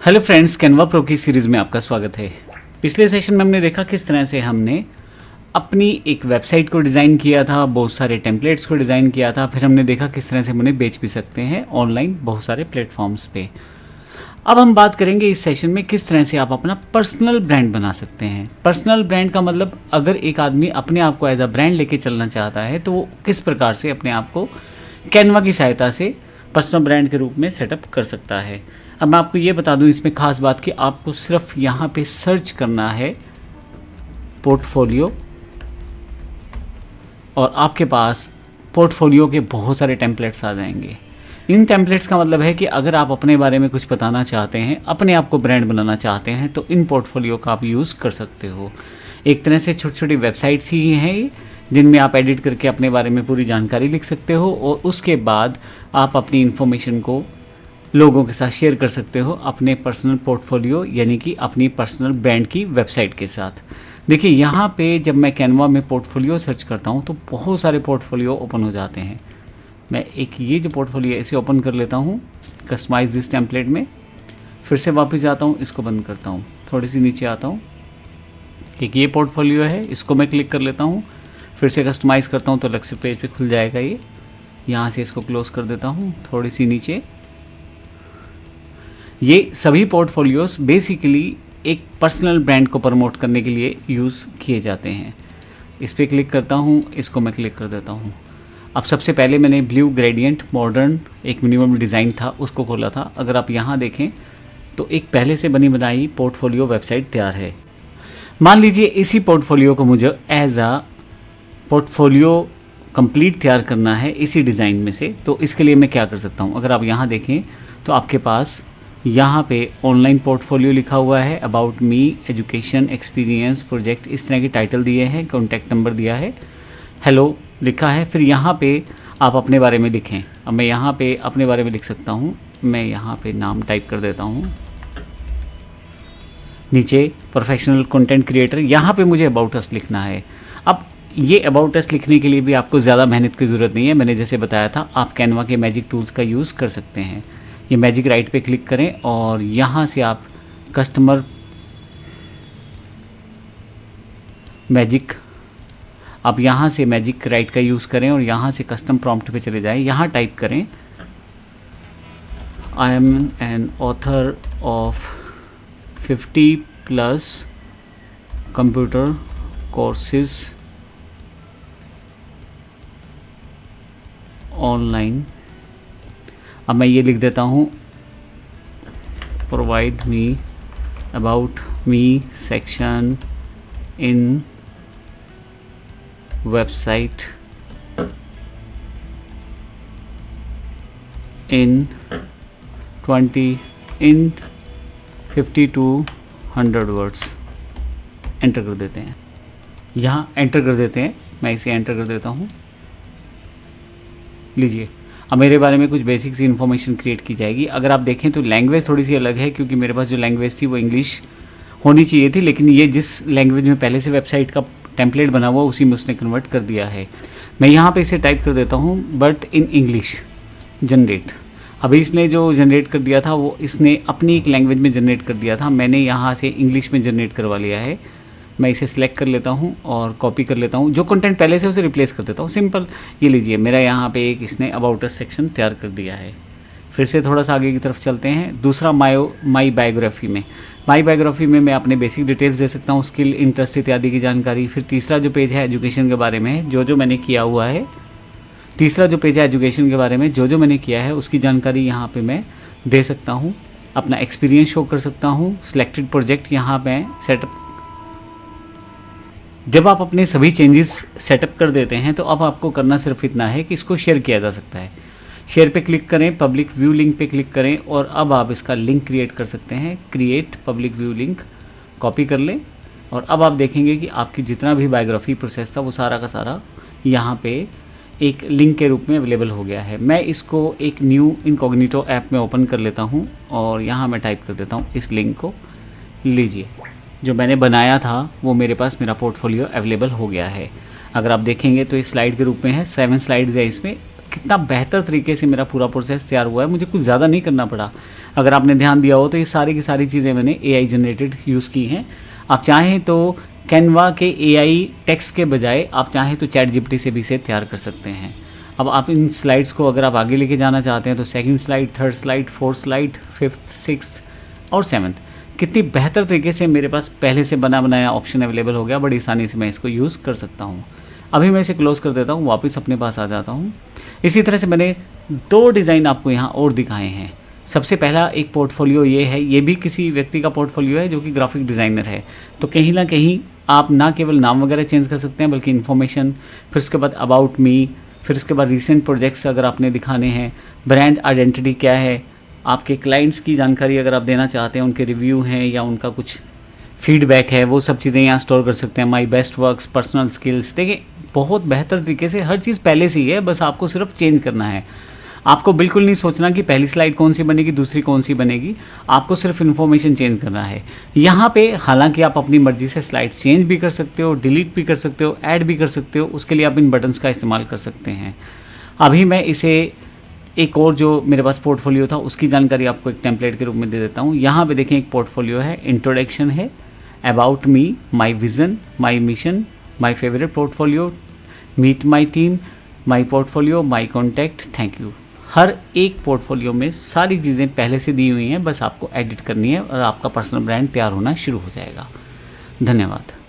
Hello friends, Canva pro की series में आपका स्वागत है। पिछले सेशन में हमने देखा किस तरह से हमने अपनी एक वेबसाइट को डिज़ाइन किया था, बहुत सारे टेम्पलेट्स को डिज़ाइन किया था। फिर हमने देखा किस तरह से हम उन्हें बेच भी सकते हैं ऑनलाइन बहुत सारे प्लेटफॉर्म्स पे। अब हम बात करेंगे इस सेशन में किस तरह से आप अपना पर्सनल ब्रांड बना सकते हैं। पर्सनल ब्रांड का मतलब अगर एक आदमी अपने आप को एज अ ब्रांड लेके चलना चाहता है तो वो किस प्रकार से अपने आप को कैनवा की सहायता से पर्सनल ब्रांड के रूप में सेटअप कर सकता है। अब मैं आपको ये बता दूं इसमें खास बात कि आपको सिर्फ यहाँ पे सर्च करना है पोर्टफोलियो और आपके पास पोर्टफोलियो के बहुत सारे टेम्पलेट्स आ जाएंगे। इन टेम्पलेट्स का मतलब है कि अगर आप अपने बारे में कुछ बताना चाहते हैं, अपने आप को ब्रांड बनाना चाहते हैं, तो इन पोर्टफोलियो का आप यूज़ कर सकते हो। एक तरह से छोटी छोटी वेबसाइट्स ही हैं जिनमें आप एडिट करके अपने बारे में पूरी जानकारी लिख सकते हो और उसके बाद आप अपनी इन्फॉर्मेशन को लोगों के साथ शेयर कर सकते हो अपने पर्सनल पोर्टफोलियो यानी कि अपनी पर्सनल ब्रांड की वेबसाइट के साथ। देखिए यहाँ पे जब मैं कैनवा में पोर्टफोलियो सर्च करता हूँ तो बहुत सारे पोर्टफोलियो ओपन हो जाते हैं। मैं एक ये जो पोर्टफोलियो इसे ओपन कर लेता हूँ कस्टमाइज दिस टेम्पलेट में, फिर से वापस जाता हूँ, इसको बंद करता हूँ, थोड़ी सी नीचे आता हूँ, एक ये पोर्टफोलियो है, इसको मैं क्लिक कर लेता हूँ, फिर से कस्टमाइज़ करता हूँ तो अलग से पेज पे खुल जाएगा ये। यहाँ से इसको क्लोज कर देता हूँ, थोड़ी सी नीचे। ये सभी पोर्टफोलियोस बेसिकली एक पर्सनल ब्रांड को प्रमोट करने के लिए यूज़ किए जाते हैं। इस पर क्लिक करता हूँ, इसको मैं क्लिक कर देता हूँ। अब सबसे पहले मैंने ब्लू ग्रेडियंट मॉडर्न एक मिनिमम डिज़ाइन था उसको खोला था। अगर आप यहाँ देखें तो एक पहले से बनी बनाई पोर्टफोलियो वेबसाइट तैयार है। मान लीजिए इसी पोर्टफोलियो को मुझे एज आ पोर्टफोलियो कंप्लीट तैयार करना है इसी डिज़ाइन में से, तो इसके लिए मैं क्या कर सकता हूँ। अगर आप यहाँ देखें तो आपके पास यहाँ पे ऑनलाइन पोर्टफोलियो लिखा हुआ है, about me, education, experience, project, इस तरह के टाइटल दिए हैं, कॉन्टैक्ट नंबर दिया है, हेलो लिखा है। फिर यहाँ पे आप अपने बारे में लिखें। अब मैं यहाँ पे अपने बारे में लिख सकता हूँ। मैं यहाँ पे नाम टाइप कर देता हूँ, नीचे प्रोफेशनल कंटेंट क्रिएटर, यहाँ पे मुझे अबाउट अस लिखना है। अब ये अबाउट अस लिखने के लिए भी आपको ज़्यादा मेहनत की ज़रूरत नहीं है। मैंने जैसे बताया था आप कैनवा के मैजिक टूल्स का यूज़ कर सकते हैं। ये मैजिक राइट पे क्लिक करें और यहाँ से आप कस्टमर मैजिक, आप यहाँ से मैजिक राइट का यूज़ करें और यहाँ से कस्टम प्रॉम्प्ट पे चले जाएं। यहाँ टाइप करें I am an author of 50+ computer courses online. अब मैं ये लिख देता हूँ provide me about me section in website in 50 to 100 words. Enter कर देते हैं, यहाँ एंटर कर देते हैं, मैं इसे एंटर कर देता हूँ। लीजिए अब मेरे बारे में कुछ बेसिक सी इन्फॉर्मेशन क्रिएट की जाएगी। अगर आप देखें तो लैंग्वेज थोड़ी सी अलग है क्योंकि मेरे पास जो लैंग्वेज थी वो इंग्लिश होनी चाहिए थी, लेकिन ये जिस लैंग्वेज में पहले से वेबसाइट का टेम्पलेट बना हुआ उसी में उसने कन्वर्ट कर दिया है। मैं यहाँ पे इसे टाइप कर देता हूँ बट इन इंग्लिश जनरेट। अभी इसने जो जनरेट कर दिया था वो इसने अपनी एक लैंग्वेज में जनरेट कर दिया था, मैंने यहाँ से इंग्लिश में जनरेट करवा लिया है। मैं इसे सिलेक्ट कर लेता हूँ और कॉपी कर लेता हूँ, जो कंटेंट पहले से उसे रिप्लेस कर देता हूँ। सिंपल, ये लीजिए मेरा यहाँ पे एक इसने अबाउट अस सेक्शन तैयार कर दिया है। फिर से थोड़ा सा आगे की तरफ चलते हैं। दूसरा माई बायोग्राफी में मैं अपने बेसिक डिटेल्स दे सकता हूँ, स्किल, इंटरेस्ट इत्यादि की जानकारी। फिर तीसरा जो पेज है एजुकेशन के बारे में जो मैंने किया हुआ है, तीसरा जो पेज है एजुकेशन के बारे में जो मैंने किया है उसकी जानकारी यहाँ पे मैं दे सकता हूँ। अपना एक्सपीरियंस शो कर सकता हूँ। सिलेक्टेड प्रोजेक्ट यहाँ पे सेटअप। जब आप अपने सभी चेंजेस सेटअप कर देते हैं तो अब आपको करना सिर्फ इतना है कि इसको शेयर किया जा सकता है। शेयर पे क्लिक करें, पब्लिक व्यू लिंक पे क्लिक करें और अब आप इसका लिंक क्रिएट कर सकते हैं। Create public view link, copy कर लें और अब आप देखेंगे कि आपकी जितना भी बायोग्राफी प्रोसेस था वो सारा का सारा यहाँ पे एक लिंक के रूप में अवेलेबल हो गया है। मैं इसको एक न्यू इनकॉग्निटो ऐप में ओपन कर लेता हूँ और यहाँ मैं टाइप कर देता हूँ इस लिंक को। लीजिए जो मैंने बनाया था वो मेरे पास मेरा पोर्टफोलियो अवेलेबल हो गया है। अगर आप देखेंगे तो इस स्लाइड के रूप में है, 7 स्लाइड्स है इसमें। कितना बेहतर तरीके से मेरा पूरा प्रोसेस तैयार हुआ है, मुझे कुछ ज़्यादा नहीं करना पड़ा। अगर आपने ध्यान दिया हो तो ये सारी की सारी चीज़ें मैंने AI जनरेटेड यूज़ की हैं। आप चाहें तो कैनवा के AI टेक्स्ट के बजाय आप चाहें तो ChatGPT से भी इसे तैयार कर सकते हैं। अब आप इन स्लाइड्स को अगर आप आगे लेके जाना चाहते हैं तो second slide, third slide, fourth slide, fifth, sixth और सेवन्थ, कितनी बेहतर तरीके से मेरे पास पहले से बना बनाया ऑप्शन अवेलेबल हो गया। बड़ी आसानी से मैं इसको यूज़ कर सकता हूँ। अभी मैं इसे क्लोज़ कर देता हूँ, वापस अपने पास आ जाता हूँ। इसी तरह से मैंने 2 डिज़ाइन आपको यहाँ और दिखाए हैं। सबसे पहला एक पोर्टफोलियो ये है, ये भी किसी व्यक्ति का पोर्टफोलियो है जो कि ग्राफिक डिज़ाइनर है। तो कहीं ना कहीं आप ना केवल नाम वगैरह चेंज कर सकते हैं बल्कि इन्फॉर्मेशन, फिर उसके बाद अबाउट मी, फिर उसके बाद रिसेंट प्रोजेक्ट्स अगर आपने दिखाने हैं, ब्रांड आइडेंटिटी क्या है, आपके क्लाइंट्स की जानकारी अगर आप देना चाहते हैं, उनके रिव्यू हैं या उनका कुछ फीडबैक है, वो सब चीज़ें यहाँ स्टोर कर सकते हैं। My best works, personal skills, देखिए बहुत बेहतर तरीके से हर चीज़ पहले से ही है, बस आपको सिर्फ चेंज करना है। आपको बिल्कुल नहीं सोचना कि पहली स्लाइड कौन सी बनेगी, दूसरी कौन सी बनेगी, आपको सिर्फ इन्फॉर्मेशन चेंज करना है। यहाँ पे हालांकि आप अपनी मर्जी से स्लाइड चेंज भी कर सकते हो, डिलीट भी कर सकते हो, ऐड भी कर सकते हो, उसके लिए आप इन बटन्स का इस्तेमाल कर सकते हैं। अभी मैं इसे एक और जो मेरे पास पोर्टफोलियो था उसकी जानकारी आपको एक टेम्पलेट के रूप में दे देता हूँ। यहाँ पे देखें एक पोर्टफोलियो है, इंट्रोडक्शन है, about me, my vision, my mission, my favourite portfolio, meet my team, my portfolio, my contact, thank you. हर एक पोर्टफोलियो में सारी चीज़ें पहले से दी हुई हैं, बस आपको एडिट करनी है और आपका पर्सनल ब्रांड तैयार होना शुरू हो जाएगा। धन्यवाद।